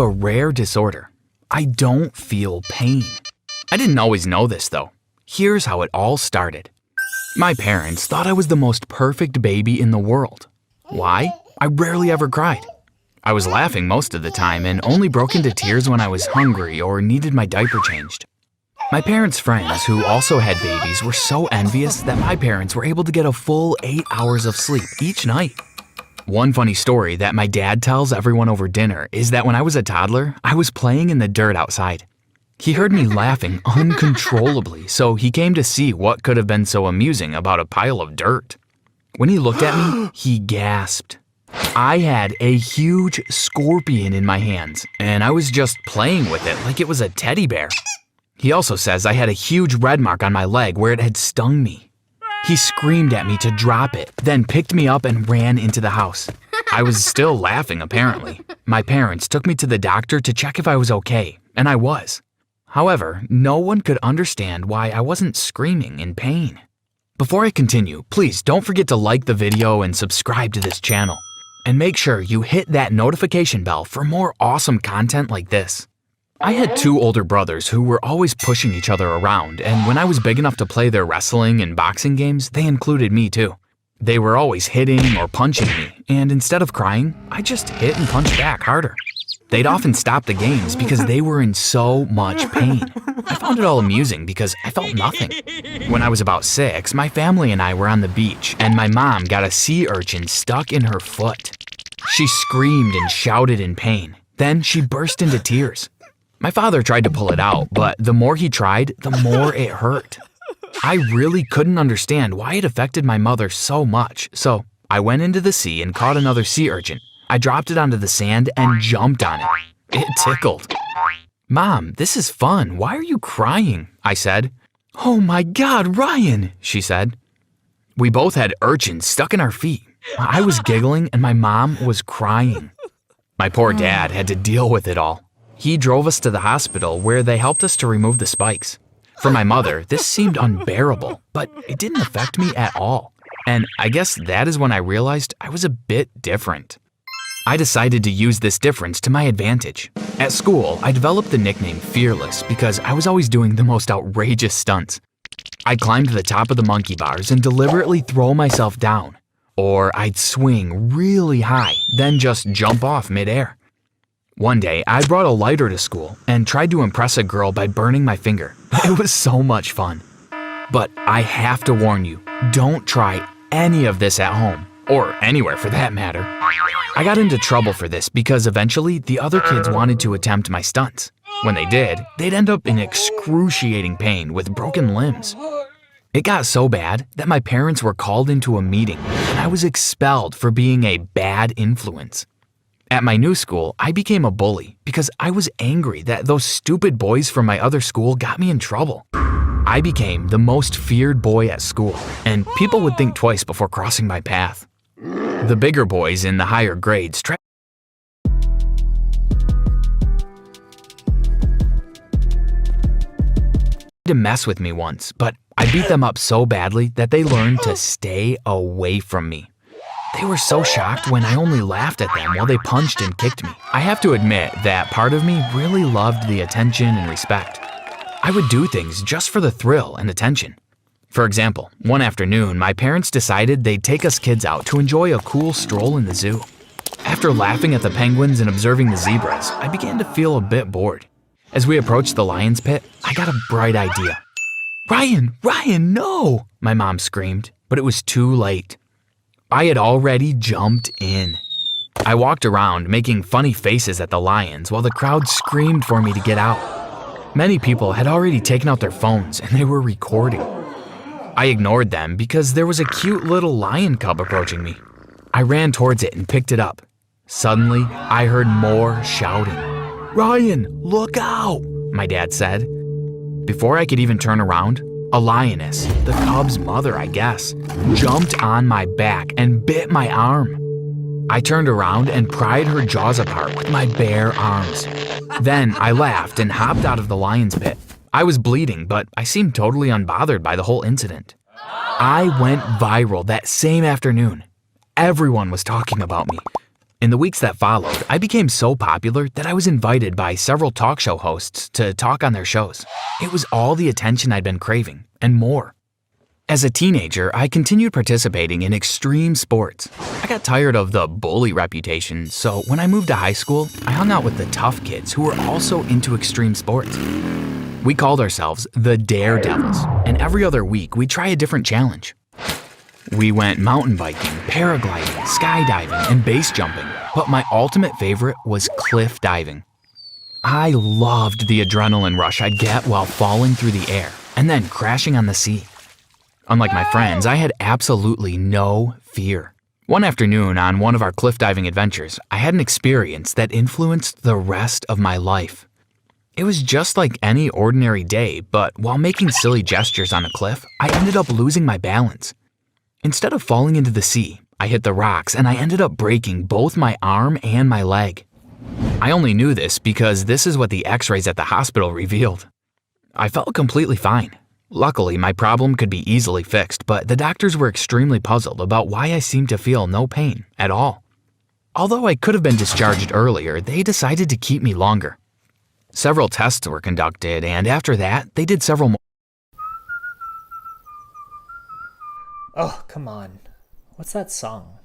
A rare disorder. I don't feel pain. I didn't always know this though. Here's how it all started. My parents thought I was the most perfect baby in the world. Why? I rarely ever cried. I was laughing most of the time and only broke into tears when I was hungry or needed my diaper changed. My parents' friends who also had babies were so envious that my parents were able to get a full 8 hours of sleep each night. One funny story that my dad tells everyone over dinner is that when I was a toddler, I was playing in the dirt outside. He heard me laughing uncontrollably, so he came to see what could have been so amusing about a pile of dirt. When he looked at me, he gasped. I had a huge scorpion in my hands, and I was just playing with it like it was a teddy bear. He also says I had a huge red mark on my leg where it had stung me. He screamed at me to drop it, then picked me up and ran into the house. I was still laughing, apparently. My parents took me to the doctor to check if I was okay, and I was. However, no one could understand why I wasn't screaming in pain. Before I continue, please don't forget to like the video and subscribe to this channel. And make sure you hit that notification bell for more awesome content like this. I had 2 older brothers who were always pushing each other around, and when I was big enough to play their wrestling and boxing games, they included me too. They were always hitting or punching me, and instead of crying, I just hit and punched back harder. They'd often stop the games because they were in so much pain. I found it all amusing because I felt nothing. When I was about 6, my family and I were on the beach, and my mom got a sea urchin stuck in her foot. She screamed and shouted in pain. Then she burst into tears. My father tried to pull it out, but the more he tried, the more it hurt. I really couldn't understand why it affected my mother so much, so I went into the sea and caught another sea urchin. I dropped it onto the sand and jumped on it. It tickled. "Mom, this is fun. Why are you crying?" I said. "Oh my God, Ryan," she said. We both had urchins stuck in our feet. I was giggling and my mom was crying. My poor dad had to deal with it all. He drove us to the hospital where they helped us to remove the spikes. For my mother, this seemed unbearable, but it didn't affect me at all. And I guess that is when I realized I was a bit different. I decided to use this difference to my advantage. At school, I developed the nickname Fearless because I was always doing the most outrageous stunts. I'd climb to the top of the monkey bars and deliberately throw myself down. Or I'd swing really high, then just jump off midair. One day, I brought a lighter to school and tried to impress a girl by burning my finger. It was so much fun. But I have to warn you, don't try any of this at home, or anywhere for that matter. I got into trouble for this because eventually the other kids wanted to attempt my stunts. When they did, they'd end up in excruciating pain with broken limbs. It got so bad that my parents were called into a meeting and I was expelled for being a bad influence. At my new school, I became a bully because I was angry that those stupid boys from my other school got me in trouble. I became the most feared boy at school, and people would think twice before crossing my path. The bigger boys in the higher grades tried to mess with me once, but I beat them up so badly that they learned to stay away from me. They were so shocked when I only laughed at them while they punched and kicked me. I have to admit that part of me really loved the attention and respect. I would do things just for the thrill and attention. For example, one afternoon, my parents decided they'd take us kids out to enjoy a cool stroll in the zoo. After laughing at the penguins and observing the zebras, I began to feel a bit bored. As we approached the lion's pit, I got a bright idea. Ryan, no!" my mom screamed, but it was too late. I had already jumped in. I walked around making funny faces at the lions while the crowd screamed for me to get out. Many people had already taken out their phones and they were recording. I ignored them because there was a cute little lion cub approaching me. I ran towards it and picked it up. Suddenly, I heard more shouting. "Ryan, look out!" my dad said. Before I could even turn around, a lioness, the cub's mother I guess, jumped on my back and bit my arm. I turned around and pried her jaws apart with my bare arms. Then I laughed and hopped out of the lion's pit. I was bleeding, but I seemed totally unbothered by the whole incident. I went viral that same afternoon. Everyone was talking about me. In the weeks that followed, I became so popular that I was invited by several talk show hosts to talk on their shows. It was all the attention I'd been craving, and more. As a teenager, I continued participating in extreme sports. I got tired of the bully reputation, so when I moved to high school, I hung out with the tough kids who were also into extreme sports. We called ourselves the Daredevils, and every other week we'd try a different challenge. We went mountain biking, paragliding, skydiving, and base jumping, but my ultimate favorite was cliff diving. I loved the adrenaline rush I'd get while falling through the air and then crashing on the sea. Unlike my friends, I had absolutely no fear. One afternoon on one of our cliff diving adventures, I had an experience that influenced the rest of my life. It was just like any ordinary day, but while making silly gestures on a cliff, I ended up losing my balance. Instead of falling into the sea, I hit the rocks and I ended up breaking both my arm and my leg. I only knew this because this is what the x-rays at the hospital revealed. I felt completely fine. Luckily, my problem could be easily fixed, but the doctors were extremely puzzled about why I seemed to feel no pain at all. Although I could have been discharged earlier, they decided to keep me longer. Several tests were conducted, and after that, they did several more. Oh, come on. What's that song?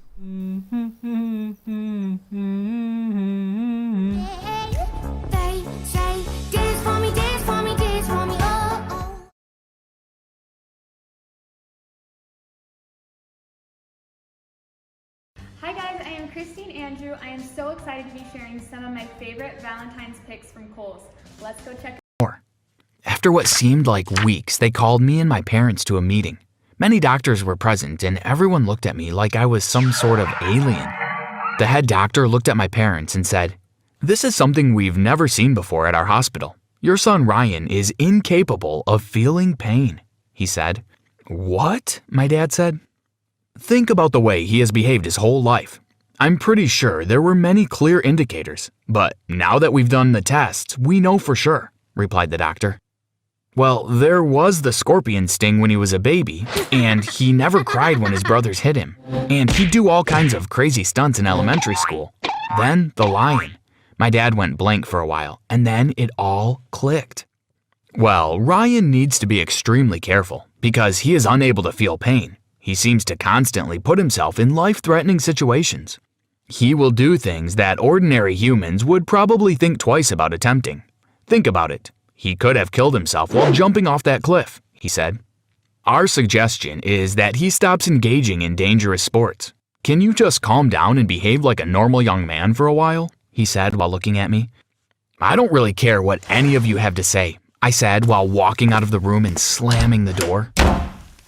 They say, dance for me, dance for me, dance for me, oh, oh. Hi guys, I am Christine Andrew. I am so excited to be sharing some of my favorite Valentine's picks from Kohl's. Let's go check. After what seemed like weeks, they called me and my parents to a meeting. Many doctors were present and everyone looked at me like I was some sort of alien. The head doctor looked at my parents and said, "This is something we've never seen before at our hospital. Your son Ryan is incapable of feeling pain," he said. "What?" my dad said. "Think about the way he has behaved his whole life. I'm pretty sure there were many clear indicators, but now that we've done the tests, we know for sure," replied the doctor. "Well, there was the scorpion sting when he was a baby, and he never cried when his brothers hit him, and he'd do all kinds of crazy stunts in elementary school. Then the lion." My dad went blank for a while, and then it all clicked. "Well, Ryan needs to be extremely careful because he is unable to feel pain. He seems to constantly put himself in life-threatening situations. He will do things that ordinary humans would probably think twice about attempting. Think about it. He could have killed himself while jumping off that cliff," he said. "Our suggestion is that he stops engaging in dangerous sports. Can you just calm down and behave like a normal young man for a while?" he said while looking at me. "I don't really care what any of you have to say," I said while walking out of the room and slamming the door.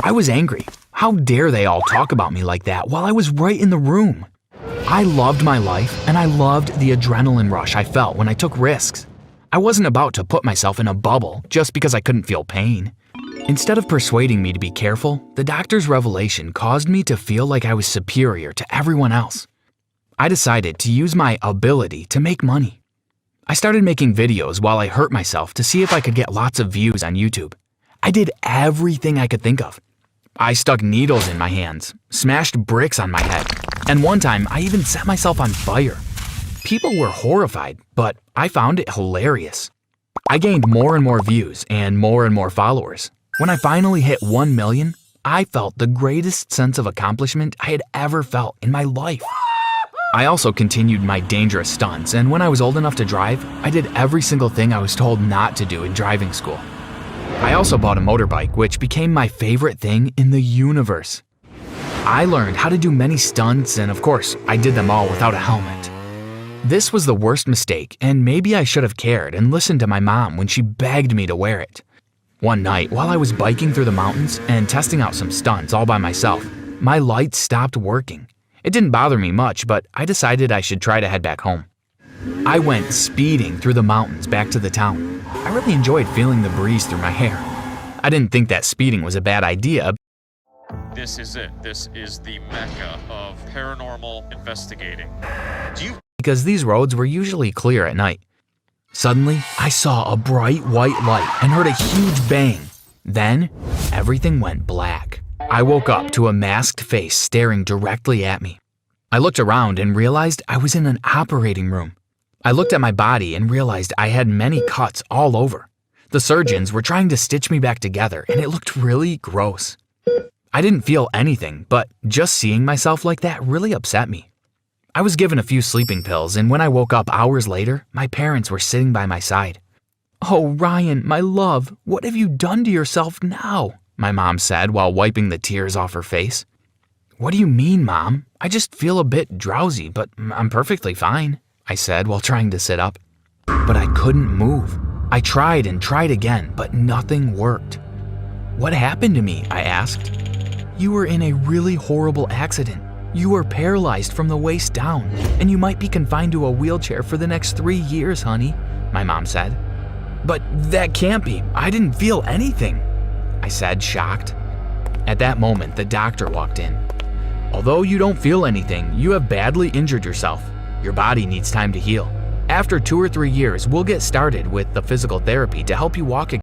I was angry. How dare they all talk about me like that while I was right in the room? I loved my life and I loved the adrenaline rush I felt when I took risks. I wasn't about to put myself in a bubble just because I couldn't feel pain. Instead of persuading me to be careful, the doctor's revelation caused me to feel like I was superior to everyone else. I decided to use my ability to make money. I started making videos while I hurt myself to see if I could get lots of views on YouTube. I did everything I could think of. I stuck needles in my hands, smashed bricks on my head, and one time I even set myself on fire. People were horrified, but I found it hilarious. I gained more and more views and more followers. When I finally hit 1 million, I felt the greatest sense of accomplishment I had ever felt in my life. I also continued my dangerous stunts, and when I was old enough to drive, I did every single thing I was told not to do in driving school. I also bought a motorbike, which became my favorite thing in the universe. I learned how to do many stunts, and of course, I did them all without a helmet. This was the worst mistake, and maybe I should have cared and listened to my mom when she begged me to wear it. One night, while I was biking through the mountains and testing out some stunts all by myself, my lights stopped working. It didn't bother me much, but I decided I should try to head back home. I went speeding through the mountains back to the town. I really enjoyed feeling the breeze through my hair. I didn't think that speeding was a bad idea. This is it. This is the mecca of paranormal investigating. Because these roads were usually clear at night. Suddenly, I saw a bright white light and heard a huge bang. Then, everything went black. I woke up to a masked face staring directly at me. I looked around and realized I was in an operating room. I looked at my body and realized I had many cuts all over. The surgeons were trying to stitch me back together, and it looked really gross. I didn't feel anything, but just seeing myself like that really upset me. I was given a few sleeping pills, and when I woke up hours later, my parents were sitting by my side. "Oh, Ryan, my love, what have you done to yourself now?" my mom said while wiping the tears off her face. "What do you mean, Mom? I just feel a bit drowsy, but I'm perfectly fine," I said while trying to sit up. But I couldn't move. I tried and tried again, but nothing worked. "What happened to me?" I asked. "You were in a really horrible accident. You were paralyzed from the waist down, and you might be confined to a wheelchair for the next 3 years, honey," my mom said. "But that can't be. I didn't feel anything," I said, shocked. At that moment, the doctor walked in. "Although you don't feel anything, you have badly injured yourself. Your body needs time to heal. After 2 or 3 years, we'll get started with the physical therapy to help you walk again."